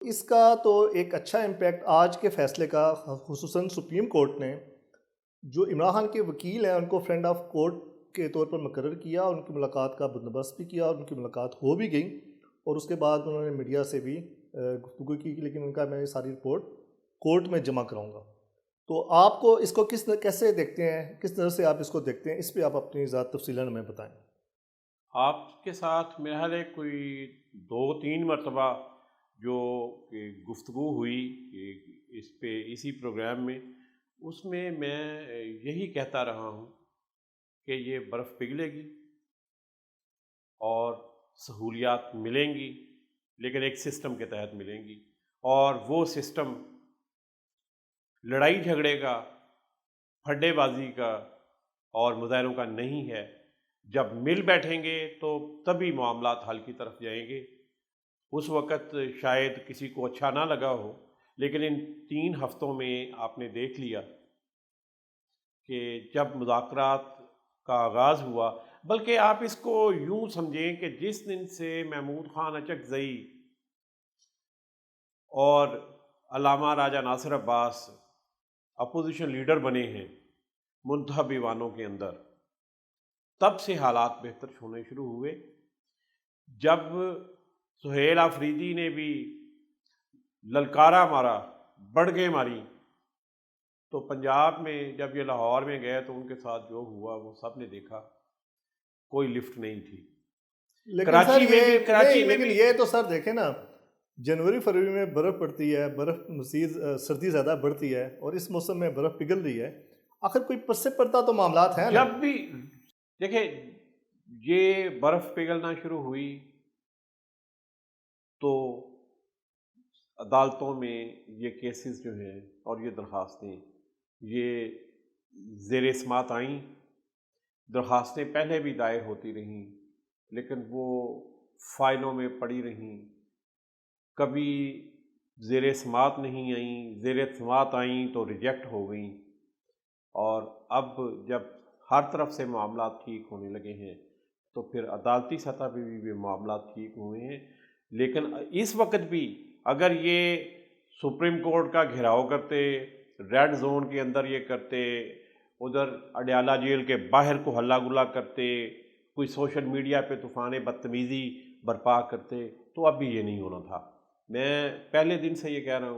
اس کا تو ایک اچھا امپیکٹ آج کے فیصلے کا، خصوصاً سپریم کورٹ نے جو عمران خان کے وکیل ہیں ان کو فرینڈ آف کورٹ کے طور پر مقرر کیا، ان کی ملاقات کا بندوبست بھی کیا اور ان کی ملاقات ہو بھی گئی، اور اس کے بعد انہوں نے میڈیا سے بھی گفتگو کی، لیکن ان کا میں یہ ساری رپورٹ کورٹ میں جمع کراؤں گا۔ تو آپ کو اس کو کیسے دیکھتے ہیں، کس طرح سے آپ اس کو دیکھتے ہیں، اس پہ آپ اپنی ذات تفصیلاً ہمیں بتائیں۔ آپ کے ساتھ میرا خیال ہے کوئی 2-3 مرتبہ جو کہ گفتگو ہوئی کہ اس پہ اسی پروگرام میں، اس میں یہی کہتا رہا ہوں کہ یہ برف پگھلے گی اور سہولیات ملیں گی، لیکن ایک سسٹم کے تحت ملیں گی، اور وہ سسٹم لڑائی جھگڑے کا، پھڈے بازی کا اور مظاہروں کا نہیں ہے۔ جب مل بیٹھیں گے تو تبھی معاملات حل کی طرف جائیں گے۔ اس وقت شاید کسی کو اچھا نہ لگا ہو، لیکن ان 3 ہفتوں میں آپ نے دیکھ لیا کہ جب مذاکرات کا آغاز ہوا، بلکہ آپ اس کو یوں سمجھیں کہ جس دن سے محمود خان اچکزئی اور علامہ راجہ ناصر عباس اپوزیشن لیڈر بنے ہیں منتخب ایوانوں کے اندر، تب سے حالات بہتر ہونے شروع ہوئے۔ جب سہیل آفریدی نے بھی للکارا مارا، بڑگیں ماری، تو پنجاب میں جب یہ لاہور میں گئے تو ان کے ساتھ جو ہوا وہ سب نے دیکھا، کوئی لفٹ نہیں تھی۔ لیکن سر کراچی میں بھی یہ کراچی نہیں، میں لیکن بھی یہ تو سر دیکھیں نا، جنوری فروری میں برف پڑتی ہے، برف مزید سردی زیادہ بڑھتی ہے، اور اس موسم میں برف پگھل رہی ہے، آخر کوئی پس سے پڑتا تو معاملات ہیں نا۔ جب بھی دیکھیں یہ برف پگھلنا شروع ہوئی تو عدالتوں میں یہ کیسز جو ہیں اور یہ درخواستیں یہ زیر سماعت آئیں۔ درخواستیں پہلے بھی دائر ہوتی رہیں، لیکن وہ فائلوں میں پڑی رہیں، کبھی زیر سماعت نہیں آئیں، زیر سماعت آئیں تو ریجیکٹ ہو گئیں، اور اب جب ہر طرف سے معاملات ٹھیک ہونے لگے ہیں تو پھر عدالتی سطح پہ بھی معاملات ٹھیک ہوئے ہیں۔ لیکن اس وقت بھی اگر یہ سپریم کورٹ کا گھیراؤ کرتے، ریڈ زون کے اندر یہ کرتے، ادھر اڈیالہ جیل کے باہر کو ہلہ گلا کرتے، کوئی سوشل میڈیا پہ طوفان بدتمیزی برپا کرتے، تو اب بھی یہ نہیں ہونا تھا۔ میں پہلے دن سے یہ کہہ رہا ہوں